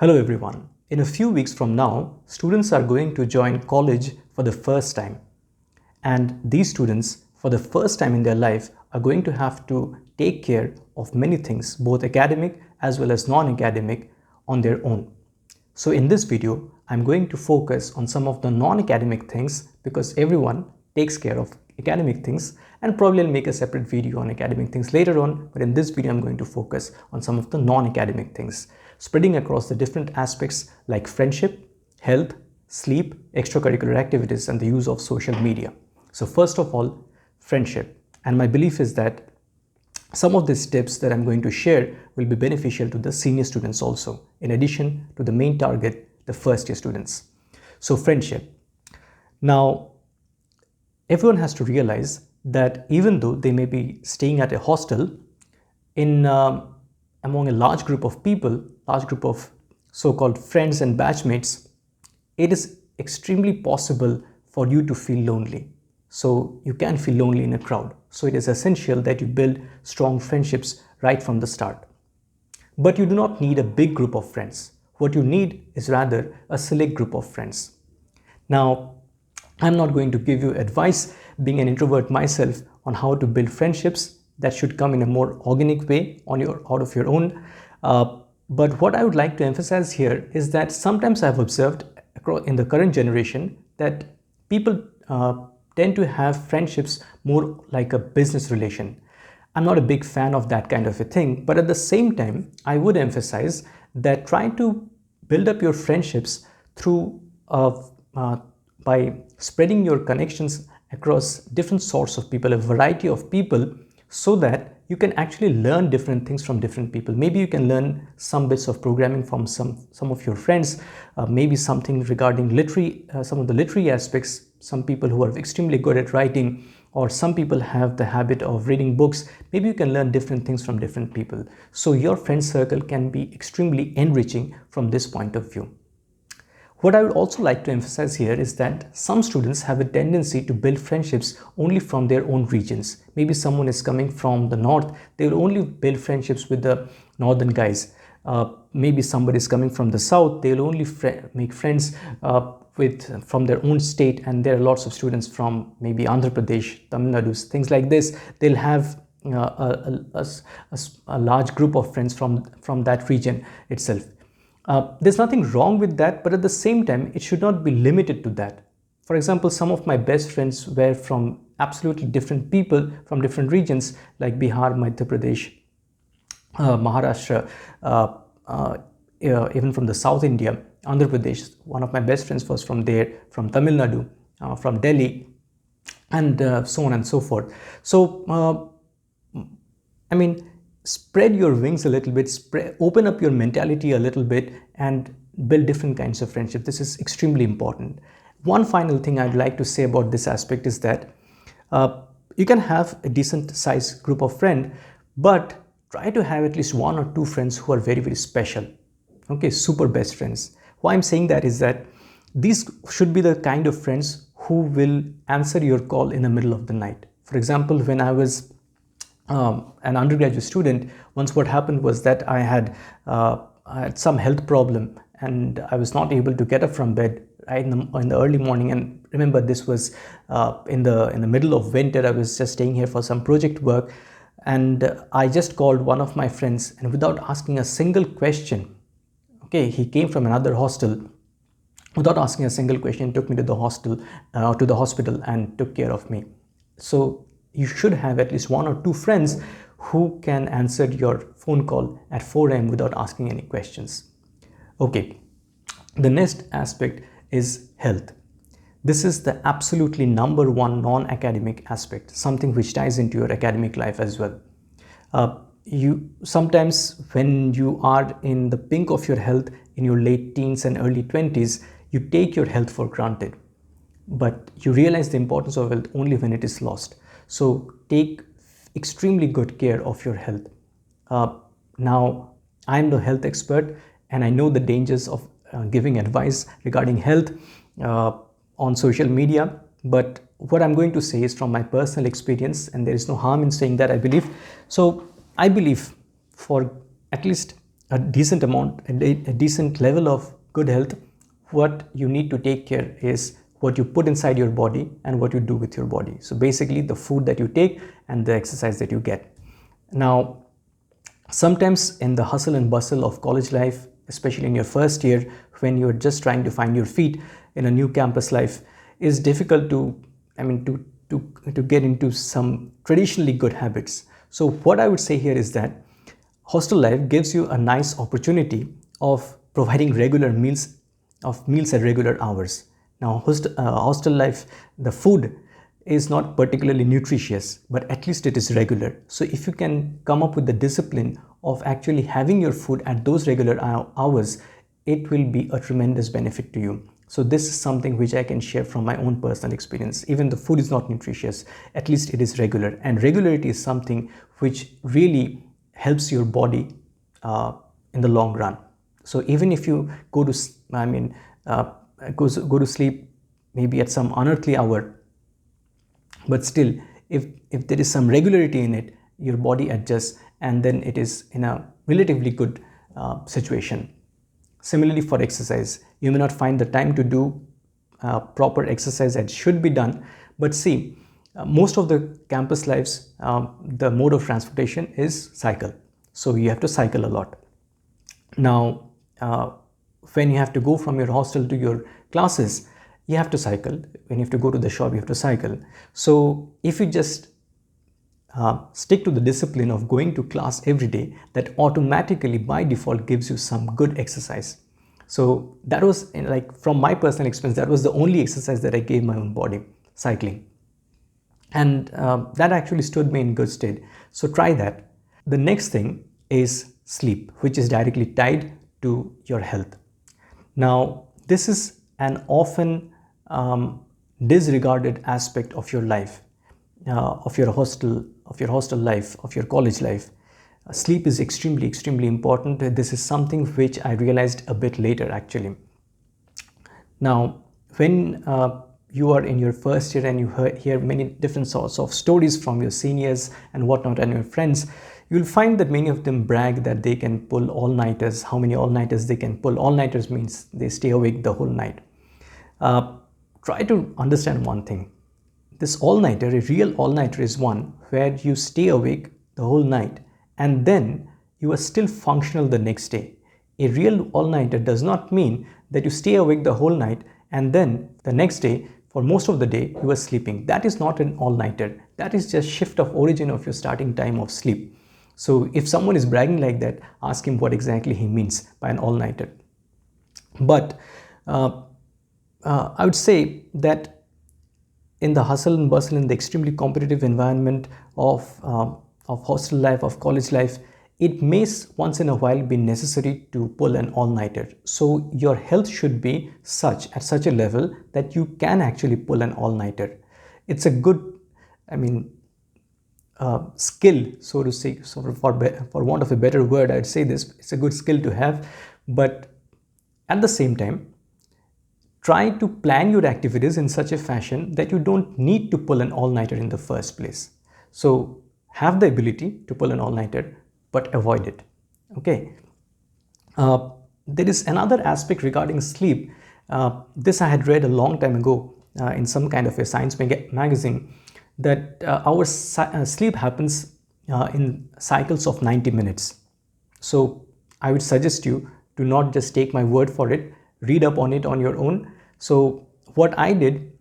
Hello everyone. In a few weeks from now, students are going to join college for the first time. And these students, for the first time in their life, are going to have to take care of many things, both academic as well as non-academic, on their own. So in this video, I'm going to focus on some of the non-academic things because everyone takes care of academic things, and probably I'll make a separate video on academic things later on, but in this video I'm going to focus on some of the non-academic things, spreading across the different aspects like friendship, health, sleep, extracurricular activities, and the use of social media. So first of all, friendship. And my belief is that some of these tips that I'm going to share will be beneficial to the senior students also, in addition to the main target, the first year students. So friendship. Now, everyone has to realize that even though they may be staying at a hostel, among a large group of people, large group of so-called friends and batchmates, it is extremely possible for you to feel lonely. So you can feel lonely in a crowd. So it is essential that you build strong friendships right from the start. But you do not need a big group of friends. What you need is rather a select group of friends. Now, I'm not going to give you advice, being an introvert myself, on how to build friendships. That should come in a more organic way out of your own. But what I would like to emphasize here is that sometimes I've observed in the current generation that people tend to have friendships more like a business relation. I'm not a big fan of that kind of a thing, but at the same time, I would emphasize that try to build up your friendships through by spreading your connections across different sorts of people, a variety of people, so that you can actually learn different things from different people. Maybe you can learn some bits of programming from some of your friends, maybe something regarding some of the literary aspects, some people who are extremely good at writing, or some people have the habit of reading books. Maybe you can learn different things from different people. So your friend circle can be extremely enriching from this point of view. What I would also like to emphasize here is that some students have a tendency to build friendships only from their own regions. Maybe someone is coming from the north, they will only build friendships with the northern guys. Maybe somebody is coming from the south, they will only make friends from their own state, and there are lots of students from maybe Andhra Pradesh, Tamil Nadu, things like this. They'll have a large group of friends from that region itself. There's nothing wrong with that, but at the same time, it should not be limited to that. For example, some of my best friends were from absolutely different people from different regions like Bihar, Madhya Pradesh, Maharashtra, even from the South India, Andhra Pradesh. One of my best friends was from there, from Tamil Nadu, from Delhi, and so on and so forth. So, spread your wings a little bit, open up your mentality a little bit, and build different kinds of friendship. This is extremely important. One final thing I'd like to say about this aspect is that you can have a decent sized group of friends, but try to have at least one or two friends who are very, very special. Okay, super best friends. Why I'm saying that is that these should be the kind of friends who will answer your call in the middle of the night. For example, when I was an undergraduate student, once what happened was that I had some health problem and I was not able to get up from bed right in the early morning. And remember, this was in the middle of winter. I was just staying here for some project work, and I just called one of my friends, and without asking a single question, okay, he came from another hostel. Without asking a single question, took me to the hospital and took care of me. So you should have at least one or two friends who can answer your phone call at 4 a.m. without asking any questions. Okay, the next aspect is health. This is the absolutely number one non-academic aspect, something which ties into your academic life as well. You sometimes, when you are in the pink of your health in your late teens and early 20s, you take your health for granted, but you realize the importance of health only when it is lost. So take extremely good care of your health. Now, I'm the health expert and I know the dangers of giving advice regarding health on social media, but what I'm going to say is from my personal experience, and there is no harm in saying that, I believe. So I believe for at least a decent amount, a decent level of good health, what you need to take care is what you put inside your body and what you do with your body. So basically the food that you take and the exercise that you get. Now, sometimes in the hustle and bustle of college life, especially in your first year, when you're just trying to find your feet in a new campus life, is difficult to, to get into some traditionally good habits. So what I would say here is that hostel life gives you a nice opportunity of providing regular meals at regular hours. Now, hostel life, the food is not particularly nutritious, but at least it is regular. So if you can come up with the discipline of actually having your food at those regular hours, it will be a tremendous benefit to you. So this is something which I can share from my own personal experience. Even the food is not nutritious, at least it is regular. And regularity is something which really helps your body in the long run. So even if you go to, go to sleep maybe at some unearthly hour, but still, if there is some regularity in it, your body adjusts and then it is in a relatively good situation. Similarly for exercise, you may not find the time to do proper exercise that should be done, but see, most of the campus lives, the mode of transportation is cycle. So you have to cycle a lot. Now, when you have to go from your hostel to your classes, you have to cycle. When you have to go to the shop, you have to cycle. So if you just stick to the discipline of going to class every day, that automatically by default gives you some good exercise. So that was, like, from my personal experience, that was the only exercise that I gave my own body, cycling. And that actually stood me in good stead. So try that. The next thing is sleep, which is directly tied to your health. Now, this is an often disregarded aspect of your life, of your hostel life, of your college life. Sleep is extremely important. This is something which I realized a bit later, actually. Now, when you are in your first year and you hear many different sorts of stories from your seniors and whatnot and your friends, you'll find that many of them brag that they can pull all-nighters. How many all-nighters they can pull? All-nighters means they stay awake the whole night. Try to understand one thing. This all-nighter, a real all-nighter, is one where you stay awake the whole night and then you are still functional the next day. A real all-nighter does not mean that you stay awake the whole night and then the next day, for most of the day, you are sleeping. That is not an all-nighter. That is just shift of origin of your starting time of sleep. So if someone is bragging like that, ask him what exactly he means by an all-nighter. But I would say that in the hustle and bustle, in the extremely competitive environment of hostel life, of college life, it may once in a while be necessary to pull an all-nighter. So your health should be at such a level that you can actually pull an all-nighter. It's a good, skill, so to say, so for want of a better word, I'd say this, it's a good skill to have, but at the same time, try to plan your activities in such a fashion that you don't need to pull an all-nighter in the first place. So have the ability to pull an all-nighter, but avoid it. Okay. There is another aspect regarding sleep. This I had read a long time ago in some kind of a science magazine, that our sleep happens in cycles of 90 minutes. So I would suggest you to not just take my word for it, read up on it on your own. So what I did,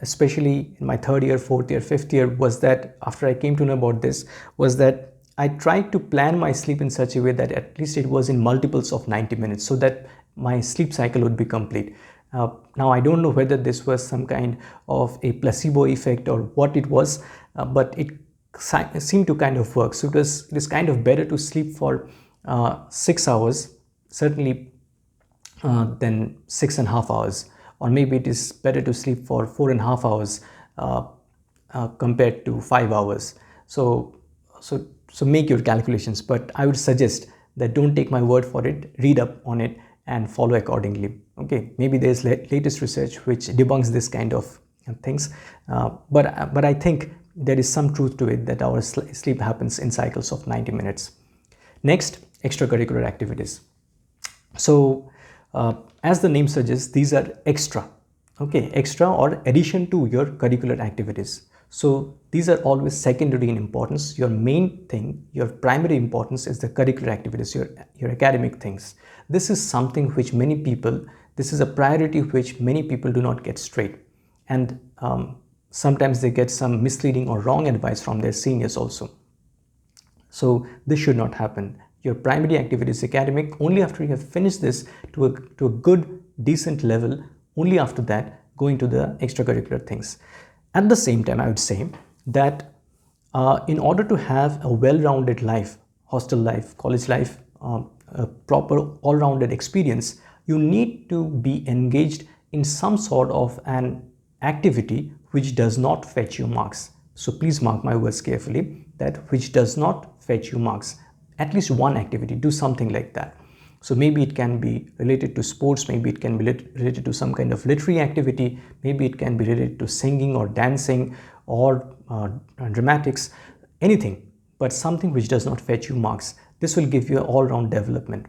especially in my third year, fourth year, fifth year, was that after I came to know about this, was that I tried to plan my sleep in such a way that at least it was in multiples of 90 minutes so that my sleep cycle would be complete. Now, I don't know whether this was some kind of a placebo effect or what it was, but it seemed to kind of work. So it is kind of better to sleep for 6 hours, certainly, than 6.5 hours, or maybe it is better to sleep for 4.5 hours compared to 5 hours. So make your calculations, but I would suggest that don't take my word for it, read up on it and follow accordingly. Okay, maybe there's latest research which debunks this kind of things, but I think there is some truth to it that our sleep happens in cycles of 90 minutes. Next, extracurricular activities. So as the name suggests, these are extra, okay, extra or addition to your curricular activities. So these are always secondary in importance. Your main thing, your primary importance is the curricular activities, your academic things. This is something which many people, this is a priority which many people do not get straight. And sometimes they get some misleading or wrong advice from their seniors also. So this should not happen. Your primary activity is academic. Only after you have finished this to a good, decent level, only after that go into the extracurricular things. At the same time, I would say that in order to have a well-rounded life, hostel life, college life, a proper all-rounded experience, you need to be engaged in some sort of an activity which does not fetch you marks. So please mark my words carefully, that which does not fetch you marks. At least one activity, do something like that. So maybe it can be related to sports, maybe it can be related to some kind of literary activity, maybe it can be related to singing or dancing or dramatics, anything, but something which does not fetch you marks. This will give you an all-round development.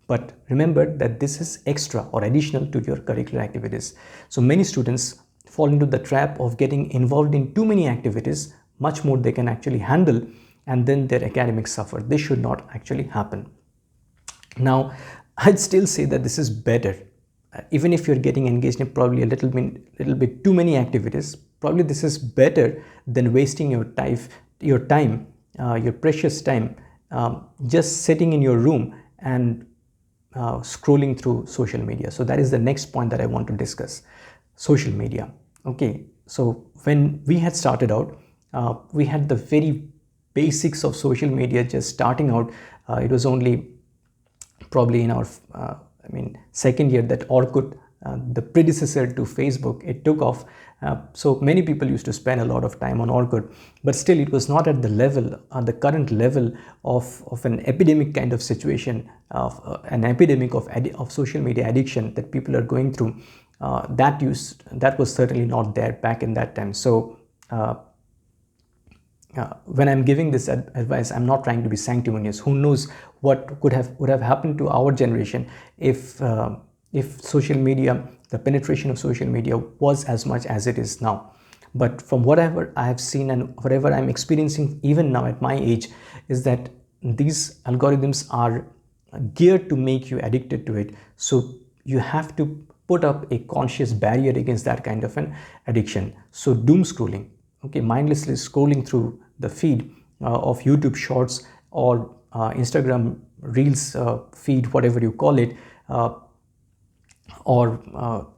But remember that this is extra or additional to your curricular activities. So many students fall into the trap of getting involved in too many activities, much more they can actually handle, and then their academics suffer. This should not actually happen. Now, I'd still say that this is better. Even if you're getting engaged in probably a little bit too many activities, probably this is better than wasting your time, your precious time, just sitting in your room and scrolling through social media. So that is the next point that I want to discuss. Social media. Okay, so when we had started out, we had the very basics of social media just starting out. It was only probably in our second year that Orkut, the predecessor to Facebook, it took off. So many people used to spend a lot of time on Orkut, but still it was not at the level, the current level of an epidemic kind of situation, of an epidemic of social media addiction that people are going through. That was certainly not there back in that time. So when I'm giving this advice, I'm not trying to be sanctimonious. Who knows what would have happened to our generation if social media, the penetration of social media was as much as it is now. But from whatever I have seen and whatever I'm experiencing even now at my age, is that these algorithms are geared to make you addicted to it. So you have to put up a conscious barrier against that kind of an addiction. So doom scrolling, okay, mindlessly scrolling through the feed of YouTube Shorts or Instagram Reels feed, whatever you call it, or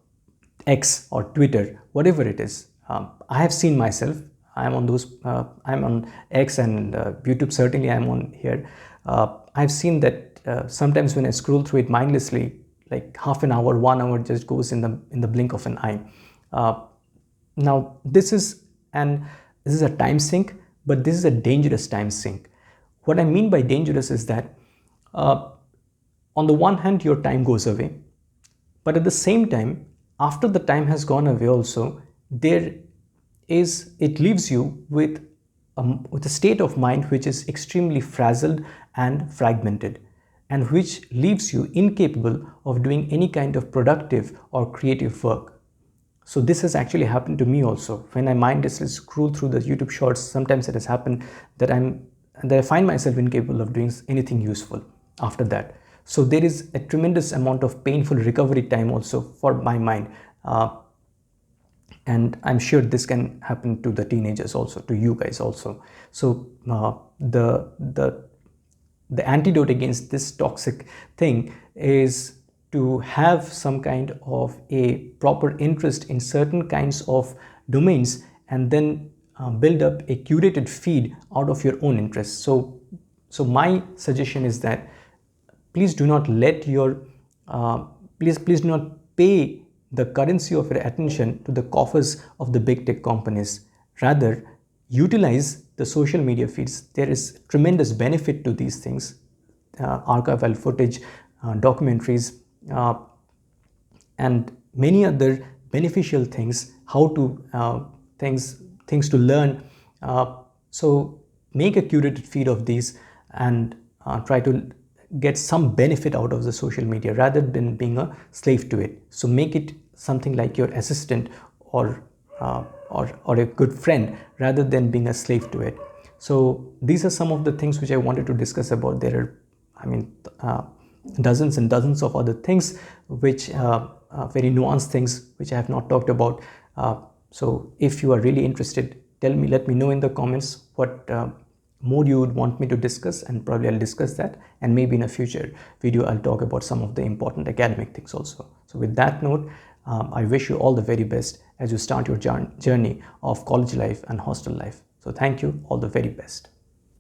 X or Twitter, whatever it is. I have seen myself. I'm on those. I'm on X and YouTube. Certainly, I'm on here. I've seen that sometimes when I scroll through it mindlessly, like half an hour, 1 hour just goes in the blink of an eye. Now, this is a time sink, but this is a dangerous time sink. What I mean by dangerous is that on the one hand, your time goes away, but at the same time, after the time has gone away also, it leaves you with a state of mind which is extremely frazzled and fragmented, and which leaves you incapable of doing any kind of productive or creative work. So this has actually happened to me also. When I mindlessly scroll through the YouTube Shorts, sometimes it has happened that I find myself incapable of doing anything useful after that. So there is a tremendous amount of painful recovery time also for my mind. And I'm sure this can happen to the teenagers also, to you guys also. So the antidote against this toxic thing is to have some kind of a proper interest in certain kinds of domains, and then build up a curated feed out of your own interests. So my suggestion is that please do not let your please do not pay the currency of your attention to the coffers of the big tech companies. Rather, utilize the social media feeds. There is tremendous benefit to these things, archival footage, documentaries, and many other beneficial things, how to things to learn. So make a curated feed of these and try to get some benefit out of the social media rather than being a slave to it. So make it something like your assistant or or a good friend rather than being a slave to it. So these are some of the things which I wanted to discuss about. There are, I mean, dozens and dozens of other things which very nuanced things which I have not talked about. So if you are really interested, let me know in the comments what more you would want me to discuss, and probably I'll discuss that, and maybe in a future video I'll talk about some of the important academic things also. So with that note, I wish you all the very best as you start your journey of college life and hostel life. So thank you, all the very best.